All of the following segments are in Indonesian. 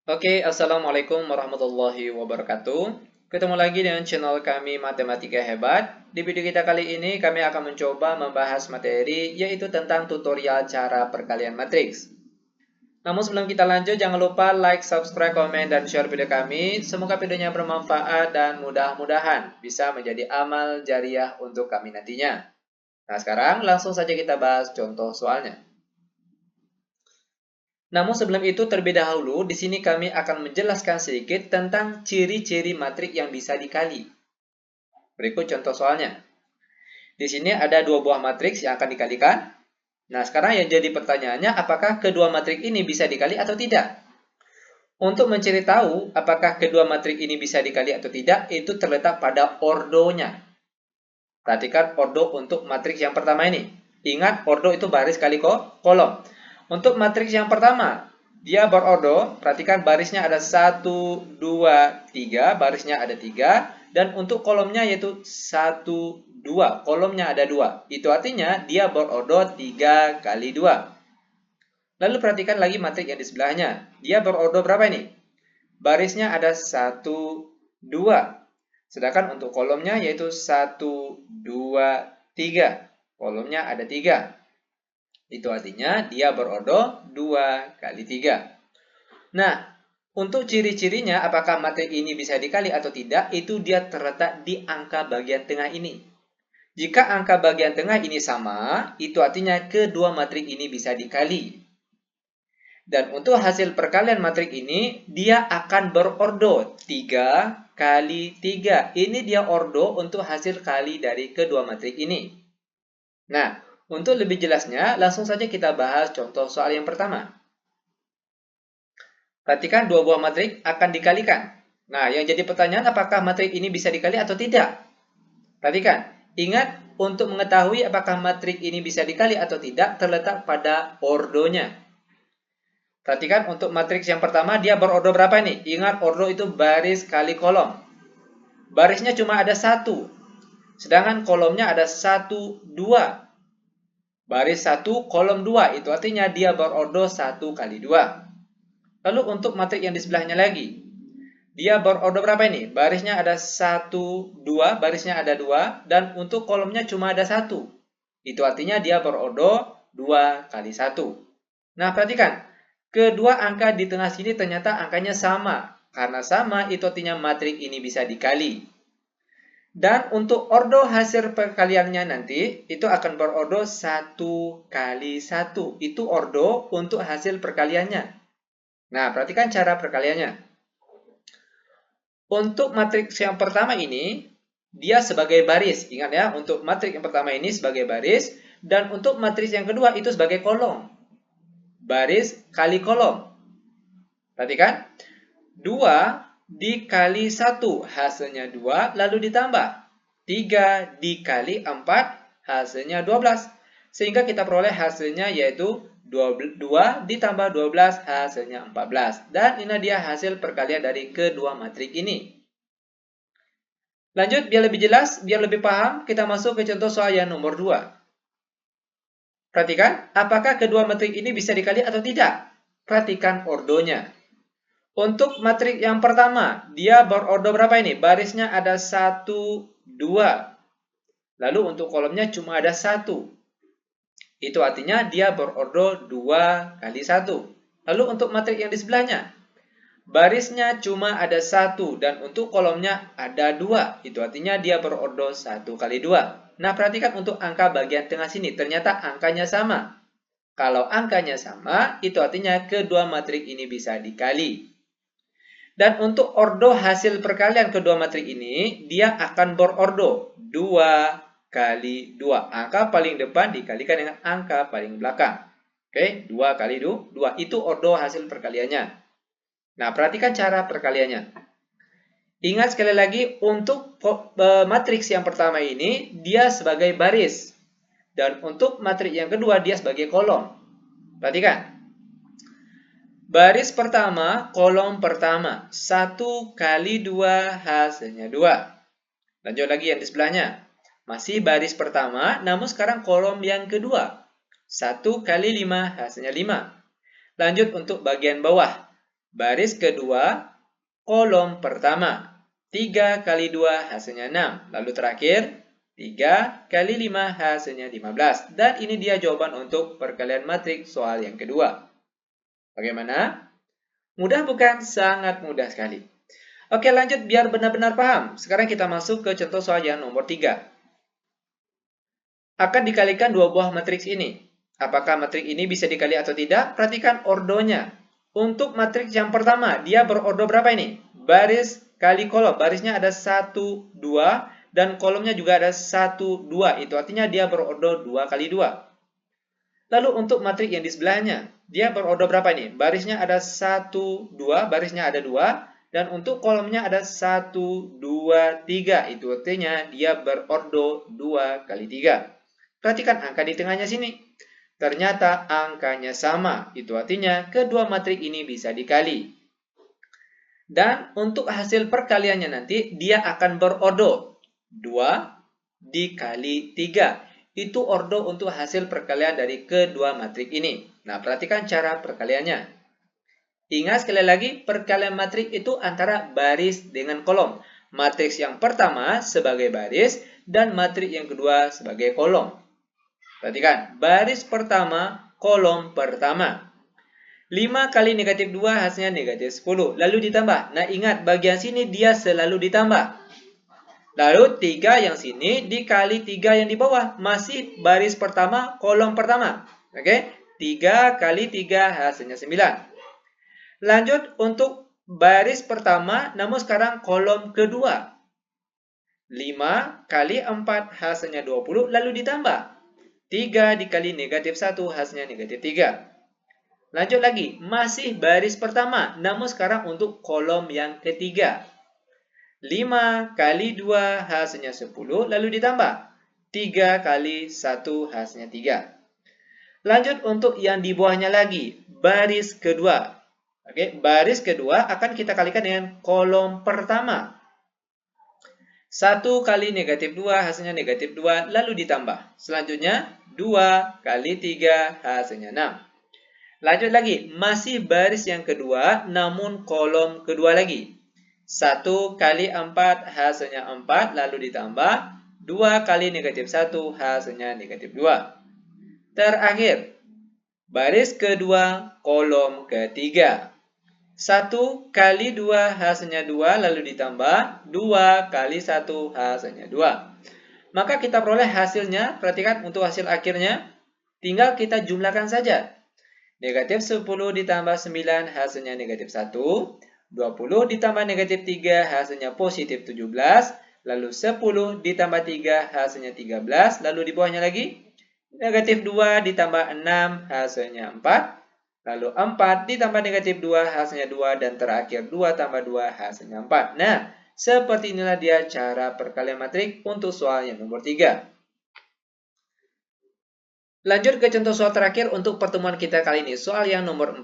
Oke, Assalamualaikum warahmatullahi wabarakatuh. Ketemu lagi dengan channel kami Matematika Hebat. Di video kita kali ini kami akan mencoba membahas materi yaitu tentang tutorial cara perkalian matriks. Namun sebelum kita lanjut, jangan lupa like, subscribe, komen, dan share video kami. Semoga videonya bermanfaat dan mudah-mudahan bisa menjadi amal jariah untuk kami nantinya. Nah, sekarang langsung saja kita bahas contoh soalnya. Namun sebelum itu terlebih dahulu, di sini kami akan menjelaskan sedikit tentang ciri-ciri matrik yang bisa dikali. Berikut contoh soalnya. Di sini ada dua buah matriks yang akan dikalikan. Nah, sekarang yang jadi pertanyaannya, apakah kedua matrik ini bisa dikali atau tidak? Untuk mencari tahu apakah kedua matrik ini bisa dikali atau tidak, itu terletak pada ordonya. Perhatikan ordo untuk matriks yang pertama ini. Ingat, ordo itu baris kali kolom. Untuk matriks yang pertama, dia berordo, perhatikan barisnya ada 1, 2, 3, barisnya ada 3, dan untuk kolomnya yaitu 1, 2, kolomnya ada 2. Itu artinya dia berordo 3 kali 2. Lalu perhatikan lagi matrik yang di sebelahnya. Dia berordo berapa ini? Barisnya ada 1, 2. Sedangkan untuk kolomnya yaitu 1, 2, 3. Kolomnya ada 3. Itu artinya dia berordo 2 kali 3. Nah, untuk ciri-cirinya apakah matrik ini bisa dikali atau tidak, itu dia terletak di angka bagian tengah ini. Jika angka bagian tengah ini sama, itu artinya kedua matrik ini bisa dikali. Dan untuk hasil perkalian matrik ini, dia akan berordo 3 kali 3. Ini dia ordo untuk hasil kali dari kedua matrik ini. Nah, untuk lebih jelasnya, langsung saja kita bahas contoh soal yang pertama. Perhatikan dua buah matrik akan dikalikan. Nah, yang jadi pertanyaan apakah matrik ini bisa dikali atau tidak? Perhatikan, ingat untuk mengetahui apakah matrik ini bisa dikali atau tidak terletak pada ordonya. Perhatikan untuk matriks yang pertama dia berordo berapa nih? Ingat ordo itu baris kali kolom. Barisnya cuma ada 1. Sedangkan kolomnya ada 1, 2. Baris 1, kolom 2. Itu artinya dia berordo 1 kali 2. Lalu untuk matrik yang di sebelahnya lagi. Dia berordo berapa ini? Barisnya ada 1, 2. Barisnya ada 2. Dan untuk kolomnya cuma ada 1. Itu artinya dia berordo 2 kali 1. Nah, perhatikan. Kedua angka di tengah sini ternyata angkanya sama. Karena sama, itu artinya matrik ini bisa dikali. Dan untuk ordo hasil perkaliannya nanti, itu akan berordo 1 kali 1. Itu ordo untuk hasil perkaliannya. Nah, perhatikan cara perkaliannya. Untuk matriks yang pertama ini, dia sebagai baris. Ingat ya, untuk matriks yang pertama ini sebagai baris. Dan untuk matriks yang kedua itu sebagai kolom. Baris kali kolom. Perhatikan. 2 dikali 1 hasilnya 2 lalu ditambah. 3 dikali 4 hasilnya 12. Sehingga kita peroleh hasilnya yaitu 2 ditambah 12 hasilnya 14. Dan ini dia hasil perkalian dari kedua matrik ini. Lanjut, biar lebih jelas, biar lebih paham, kita masuk ke contoh soal yang nomor 2. Perhatikan, apakah kedua matrik ini bisa dikali atau tidak? Perhatikan ordonya. Untuk matrik yang pertama, dia berordo berapa ini? Barisnya ada 1, 2. Lalu untuk kolomnya cuma ada 1. Itu artinya dia berordo 2 kali 1. Lalu untuk matrik yang di sebelahnya, barisnya cuma ada 1 dan untuk kolomnya ada 2. Itu artinya dia berordo 1 kali 2. Nah, perhatikan untuk angka bagian tengah sini, ternyata angkanya sama. Kalau angkanya sama, itu artinya kedua matrik ini bisa dikali. Dan untuk ordo hasil perkalian kedua matrik ini, dia akan berordo 2 kali 2. Angka paling depan dikalikan dengan angka paling belakang. Oke, 2 kali 2. Itu ordo hasil perkaliannya. Nah, perhatikan cara perkaliannya. Ingat sekali lagi, untuk matriks yang pertama ini, dia sebagai baris. Dan untuk matriks yang kedua, dia sebagai kolom. Perhatikan. Baris pertama, kolom pertama. 1 kali 2 hasilnya 2. Lanjut lagi yang di sebelahnya. Masih baris pertama, namun sekarang kolom yang kedua. 1 kali 5 hasilnya 5. Lanjut untuk bagian bawah. baris kedua, kolom pertama. 3 kali 2 hasilnya 6. Lalu terakhir, 3 kali 5 hasilnya 15. Dan ini dia jawaban untuk perkalian matriks soal yang kedua. Bagaimana? Mudah bukan? Sangat mudah sekali. Oke, lanjut biar benar-benar paham. Sekarang kita masuk ke contoh soal yang nomor 3. Akan dikalikan dua buah matriks ini. Apakah matriks ini bisa dikali atau tidak? Perhatikan ordonya. Untuk matriks yang pertama, dia berordo berapa ini? Baris kali kolom. Barisnya ada 1, 2, dan kolomnya juga ada 1, 2. Itu artinya dia berordo 2 kali 2. Lalu untuk matriks yang di sebelahnya, dia berordo berapa ini? Barisnya ada 1, 2, barisnya ada 2, dan untuk kolomnya ada 1, 2, 3. Itu artinya dia berordo 2 kali 3. Perhatikan angka di tengahnya sini. Ternyata angkanya sama. Itu artinya kedua matriks ini bisa dikali. Dan untuk hasil perkaliannya nanti, dia akan berordo 2 dikali 3. Itu ordo untuk hasil perkalian dari kedua matriks ini. Nah, perhatikan cara perkaliannya. Ingat sekali lagi, perkalian matriks itu antara baris dengan kolom. Matriks yang pertama sebagai baris, dan matriks yang kedua sebagai kolom. Perhatikan, baris pertama, kolom pertama. 5 kali negatif 2 hasilnya negatif 10. Lalu ditambah. Nah, ingat, bagian sini dia selalu ditambah. Lalu 3 yang sini dikali 3 yang di bawah. Masih baris pertama, kolom pertama. Oke, 3 kali 3 hasilnya 9. Lanjut untuk baris pertama, namun sekarang kolom kedua. 5 kali 4 hasilnya 20, lalu ditambah. 3 dikali negatif 1 hasilnya negatif 3. Lanjut lagi, masih baris pertama, namun sekarang untuk kolom yang ketiga. 5 kali 2 hasilnya 10, lalu ditambah. 3 kali 1 hasilnya 3. Lanjut untuk yang di bawahnya lagi, baris kedua. Oke, baris kedua akan kita kalikan dengan kolom pertama. 1 kali negatif 2 hasilnya negatif 2, lalu ditambah. Selanjutnya, 2 kali 3 hasilnya 6. Lanjut lagi, masih baris yang kedua, namun kolom kedua lagi. 1 kali 4 hasilnya 4, lalu ditambah. 2 kali negatif 1 hasilnya negatif 2. Terakhir, baris kedua, kolom ketiga. 1 kali 2 hasilnya 2, lalu ditambah 2 kali 1 hasilnya 2. Maka kita peroleh hasilnya, perhatikan untuk hasil akhirnya, tinggal kita jumlahkan saja. Negatif 10 ditambah 9 hasilnya negatif 1, 20 ditambah negatif 3 hasilnya positif 17, lalu 10 ditambah 3 hasilnya 13, lalu di bawahnya lagi, negatif 2 ditambah 6 hasilnya 4, lalu 4 ditambah negatif 2 hasilnya 2, dan terakhir 2 tambah 2 hasilnya 4. Nah, seperti inilah dia cara perkalian matriks untuk soal yang nomor 3. Lanjut ke contoh soal terakhir untuk pertemuan kita kali ini, soal yang nomor 4.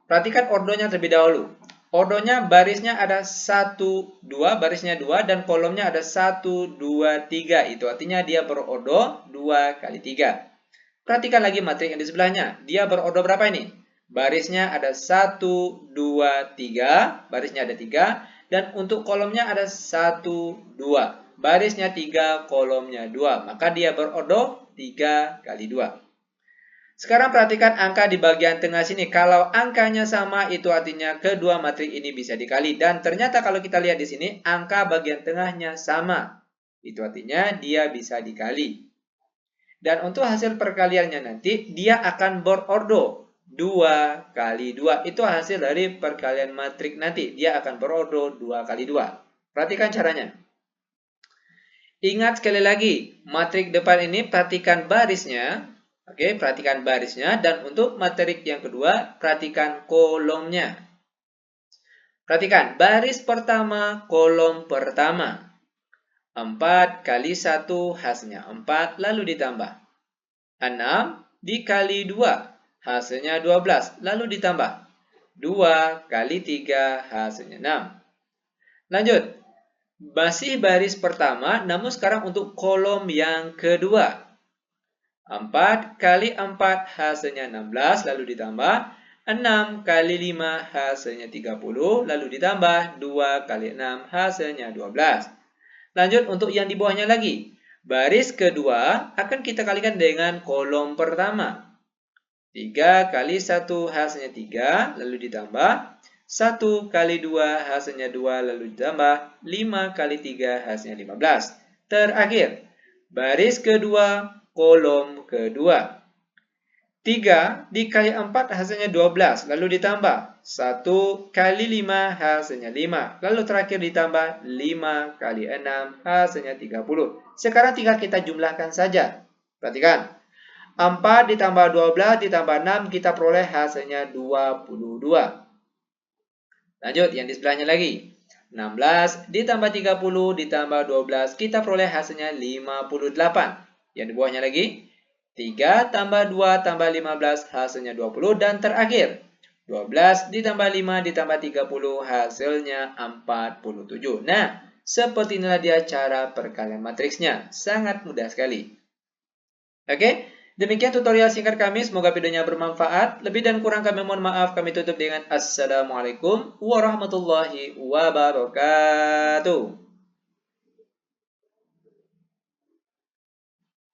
Perhatikan ordonya terlebih dahulu. Ordonya barisnya ada 1, 2, barisnya 2, dan kolomnya ada 1, 2, 3. Itu artinya dia berordo 2 kali 3. Perhatikan lagi matriks yang di sebelahnya. Dia berordo berapa ini? Barisnya ada 1, 2, 3. Barisnya ada 3. Dan untuk kolomnya ada 1, 2. Barisnya 3, kolomnya 2. Maka dia berordo 3 kali 2. Sekarang perhatikan angka di bagian tengah sini. Kalau angkanya sama, itu artinya kedua matriks ini bisa dikali. Dan ternyata kalau kita lihat di sini, angka bagian tengahnya sama. Itu artinya dia bisa dikali. Dan untuk hasil perkaliannya nanti, dia akan berordo 2 kali 2. Itu hasil dari perkalian matriks nanti. Dia akan berordo 2 kali 2. Perhatikan caranya. Ingat sekali lagi, matriks depan ini perhatikan barisnya. Oke, perhatikan barisnya. Dan untuk matriks yang kedua, perhatikan kolomnya. Perhatikan, baris pertama, kolom pertama. 4 kali 1 hasilnya 4, lalu ditambah. 6 dikali 2 hasilnya 12, lalu ditambah. 2 kali 3 hasilnya 6. Lanjut. Masih baris pertama, namun sekarang untuk kolom yang kedua. 4 kali 4 hasilnya 16, lalu ditambah. 6 kali 5 hasilnya 30, lalu ditambah 2 kali 6 hasilnya 12. Lanjut untuk yang di bawahnya lagi. Baris kedua akan kita kalikan dengan kolom pertama. 3 kali 1 hasilnya 3, lalu ditambah 1 kali 2 hasilnya 2, lalu ditambah 5 kali 3 hasilnya 15. Terakhir, baris kedua, kolom kedua. 3 dikali 4 hasilnya 12, lalu ditambah 1 kali 5 hasilnya 5, lalu terakhir ditambah 5 kali 6 hasilnya 30. Sekarang tinggal kita jumlahkan saja. Perhatikan, 4 ditambah 12 ditambah 6 kita peroleh hasilnya 22. Lanjut yang di sebelahnya lagi. 16 ditambah 30 ditambah 12 kita peroleh hasilnya 58. Yang di bawahnya lagi. 3 tambah 2 tambah 15 hasilnya 20. Dan terakhir, 12 ditambah 5 ditambah 30 hasilnya 47. Nah, seperti inilah dia cara perkalian matriksnya. Sangat mudah sekali. Oke, demikian tutorial singkat kami. Semoga videonya bermanfaat. Lebih dan kurang kami mohon maaf. Kami tutup dengan Assalamualaikum warahmatullahi wabarakatuh.